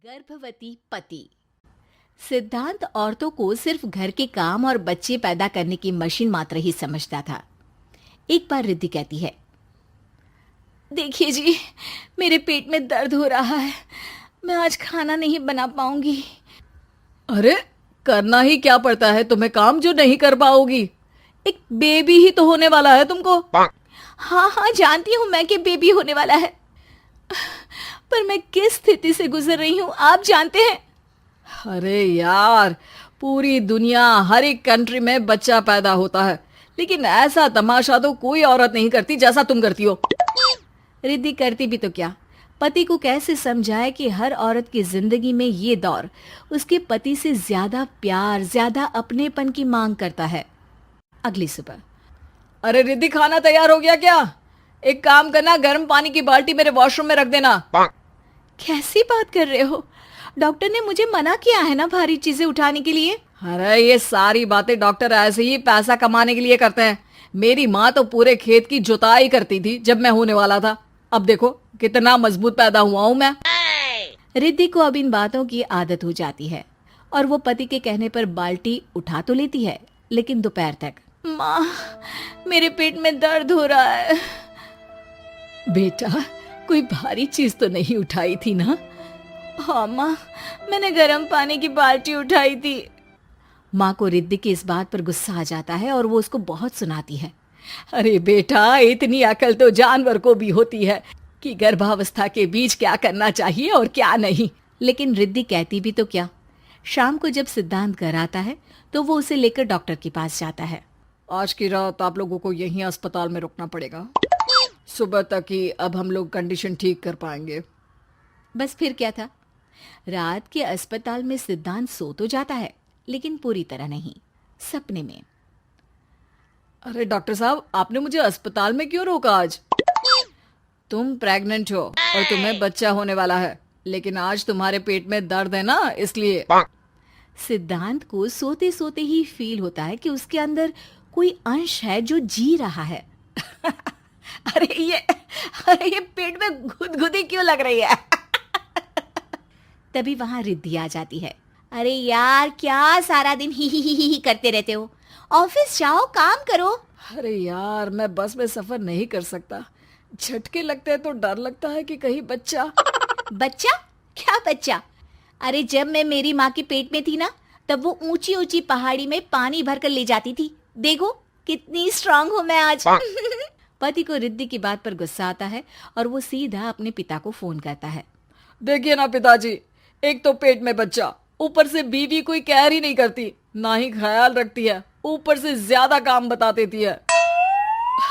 गर्भवती पति। सिद्धांत औरतों को सिर्फ घर के काम और बच्चे पैदा करने की मशीन मात्र ही समझता था। एक बार रिद्धि कहती है, देखिए जी, मेरे पेट में दर्द हो रहा है, मैं आज खाना नहीं बना पाऊंगी। अरे करना ही क्या पड़ता है तुम्हें काम जो नहीं कर पाओगी? एक बेबी ही तो होने वाला है तुमको। हाँ हाँ, जानती हूँ मैं कि बेबी होने वाला है, पर मैं किस स्थिति से गुजर रही हूँ आप जानते हैं। अरे यार, पूरी दुनिया हर एक कंट्री में बच्चा पैदा होता है, लेकिन ऐसा तमाशा तो कोई औरत नहीं करती जैसा तुम करती हो। रिद्धि करती भी तो क्या, पति को कैसे समझाए कि हर औरत की जिंदगी में ये दौर उसके पति से ज्यादा प्यार, ज्यादा अपनेपन की मांग करता है। अगली सुबह, अरे रिद्धि, खाना तैयार हो गया क्या? एक काम करना, गर्म पानी की बाल्टी मेरे वॉशरूम में रख देना। कैसी बात कर रहे हो? डॉक्टर ने मुझे मना किया है ना भारी चीजें उठाने के लिए। अरे ये सारी बातें डॉक्टर ऐसे ही पैसा कमाने के लिए करते हैं। मेरी माँ तो पूरे खेत की जुताई करती थी जब मैं होने वाला था। अब देखो कितना मजबूत पैदा हुआ हूँ मैं। रिद्धि को अब इन बातों की आदत हो जाती है और वो पति के कहने पर बाल्टी उठा तो लेती है, लेकिन दोपहर तक, माँ मेरे पेट में दर्द हो रहा है। बेटा, कोई भारी चीज तो नहीं उठाई थी ना? हाँ माँ, मैंने गर्म पानी की बाल्टी उठाई थी। माँ को रिद्धि की इस बात पर गुस्सा आ जाता है और वो उसको बहुत सुनाती है। अरे बेटा, इतनी अकल तो जानवर को भी होती है कि गर्भावस्था के बीच क्या करना चाहिए और क्या नहीं। लेकिन रिद्धि कहती भी तो क्या। शाम को जब सिद्धांत घर आता है तो वो उसे लेकर डॉक्टर के पास जाता है। आज की रात आप लोगों को यहीं अस्पताल में रुकना पड़ेगा, सुबह तक ही अब हम लोग कंडीशन ठीक कर पाएंगे। बस फिर क्या था, रात के अस्पताल में सिद्धांत सो तो जाता है, लेकिन पूरी तरह नहीं, सपने में। अरे डॉक्टर साहब, आपने मुझे अस्पताल में क्यों रोका आज? तुम प्रेग्नेंट हो और तुम्हें बच्चा होने वाला है, लेकिन आज तुम्हारे पेट में दर्द है ना, इसलिए। सिद्धांत को सोते सोते ही फील होता है कि उसके अंदर कोई अंश है जो जी रहा है। अरे ये पेट में गुदगुदी क्यों लग रही है? तभी वहां रिद्धि आ जाती है। अरे यार, क्या सारा दिन ही करते रहते हो, ऑफिस जाओ, काम करो। अरे यार, मैं बस में सफर नहीं कर सकता, झटके लगते हैं तो डर लगता है कि कहीं बच्चा। बच्चा? क्या बच्चा? अरे जब मैं मेरी माँ के पेट में थी ना, तब वो ऊंची ऊंची पहाड़ी में पानी भर कर ले जाती थी। देखो कितनी स्ट्रांग हूँ मैं आज। पति को रिद्धि की बात पर गुस्सा आता है और वो सीधा अपने पिता को फोन करता है। देखिए ना पिताजी, एक तो पेट में बच्चा, ऊपर से बीवी कोई केयर ही नहीं करती, ना ही ख्याल रखती है, ऊपर से ज्यादा काम बता देती है।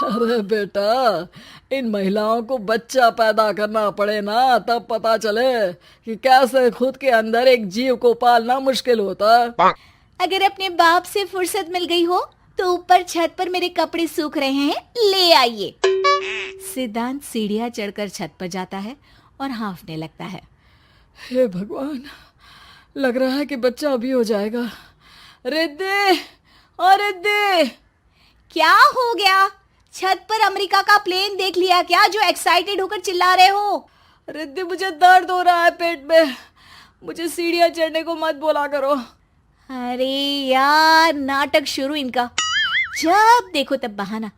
अरे बेटा, इन महिलाओं को बच्चा पैदा करना पड़े ना, तब पता चले कि कैसे खुद के अंदर एक जीव को पालना मुश्किल होता है। अगर अपने बाप से फुर्सत मिल गई हो तो ऊपर छत पर मेरे कपड़े सूख रहे हैं, ले आइए। सिद्धांत सीढ़ियां चढ़कर छत पर जाता है और हांफने लगता है। हे भगवान, लग रहा है कि बच्चा अभी हो जाएगा। रिद्धि, और रिद्धि, क्या हो गया? छत पर अमेरिका का प्लेन देख लिया क्या जो एक्साइटेड होकर चिल्ला रहे हो? रिद्धि, मुझे दर्द हो रहा है पेट में, मुझे सीढ़ियां चढ़ने को मत बोला करो। अरे यार, नाटक शुरू इनका, जब देखो तब बहाना।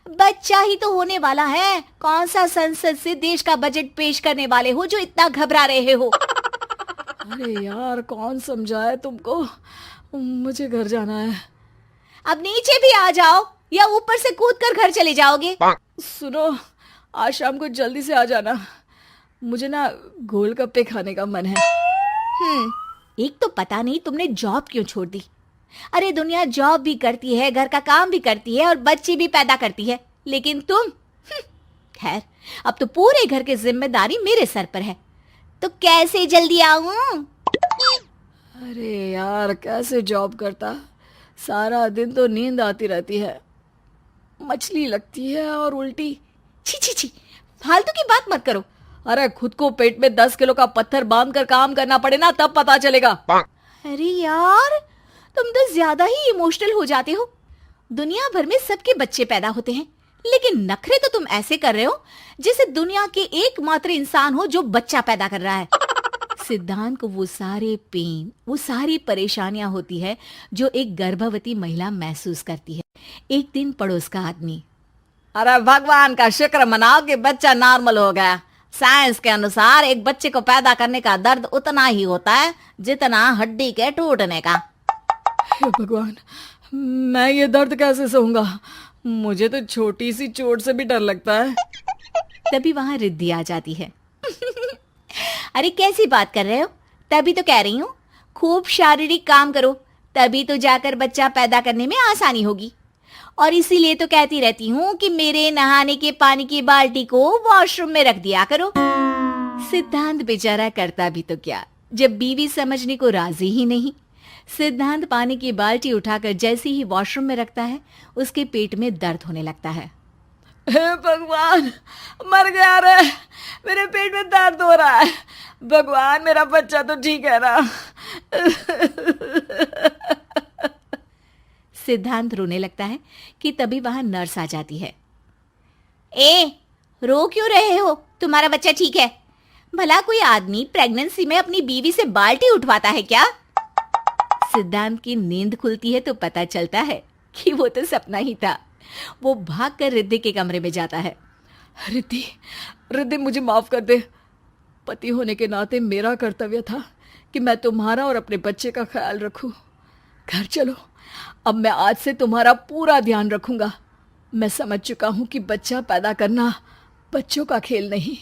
बच्चा ही तो होने वाला है, कौन सा संसद से देश का बजट पेश करने वाले हो जो इतना घबरा रहे हो? अरे यार, कौन समझाए तुमको, मुझे घर जाना है। अब नीचे भी आ जाओ या ऊपर से कूदकर घर चले जाओगे? सुनो, आज शाम को जल्दी से आ जाना, मुझे ना गोलगप्पे खाने का मन है। एक तो पता नहीं तुमने जॉब क्यों छोड़ दी। अरे दुनिया जॉब भी करती है, घर का काम भी करती है और बच्चे भी पैदा करती है, लेकिन तुम, खैर, अब तो पूरे घर की जिम्मेदारी मेरे सर पर है, तो कैसे जल्दी आऊं? अरे यार, कैसे जॉब करता, सारा दिन तो नींद आती रहती है, मछली लगती है और उल्टी। छी छी छी, फालतू की बात मत करो। अरे खुद को पेट में 10 किलो का पत्थर बांध कर काम करना पड़े ना, तब पता चलेगा। अरे यार, तुम तो ज्यादा ही इमोशनल हो जाते हो। दुनिया भर में सबके बच्चे पैदा होते हैं, लेकिन नखरे तो तुम ऐसे कर रहे हो जैसे दुनिया के एकमात्र इंसान हो जो बच्चा पैदा कर रहा है। सिद्धांत को वो सारे पेन, वो सारी परेशानियां होती है जो एक गर्भवती महिला महसूस करती है। एक दिन पड़ोस का आदमी, अरे भगवान का शुक्र मनाओ कि बच्चा नॉर्मल हो गया। साइंस के अनुसार एक बच्चे को पैदा करने का दर्द उतना ही होता है जितना हड्डी के टूटने का। हे भगवान, मैं ये दर्द कैसे सहूंगा? मुझे तो छोटी सी चोट से भी डर लगता है। तभी वहां रिद्धि आ जाती है। अरे कैसी बात कर रहे हो? तभी तो कह रही हूँ, खूब शारीरिक काम करो, तभी तो जाकर बच्चा पैदा करने में आसानी होगी। और इसीलिए तो कहती रहती हूँ कि मेरे नहाने के पानी की बाल्टी को वॉशरूम में रख दिया करो। सिद्धांत बेचारा करता भी तो क्या, जब बीवी समझने को राजी ही नहीं। सिद्धांत पानी की बाल्टी उठाकर जैसे ही वॉशरूम में रखता है, उसके पेट में दर्द होने लगता है। हे भगवान, मर गया रे, मेरे पेट में दर्द हो रहा है। भगवान, मेरा बच्चा तो ठीक है ना? सिद्धांत रोने लगता है कि तभी वहां नर्स आ जाती है। ए, रो क्यों रहे हो? तुम्हारा बच्चा ठीक है। भला कोई आदमी प्रेगनेंसी में अपनी बीवी से बाल्टी उठवाता है क्या? सिद्धांत की नींद खुलती है तो पता चलता है कि वो तो सपना ही था। वो भागकर रिद्धि के कमरे में जाता है। रिद्धि, रिद्धि मुझे माफ कर दे। पति होने के नाते मेरा कर्तव्य था कि मैं तुम्हारा और अपने बच्चे का ख्याल रखूं। घर चलो, अब मैं आज से तुम्हारा पूरा ध्यान रखूंगा। मैं समझ चुका हूं कि बच्चा पैदा करना बच्चों का खेल नहीं,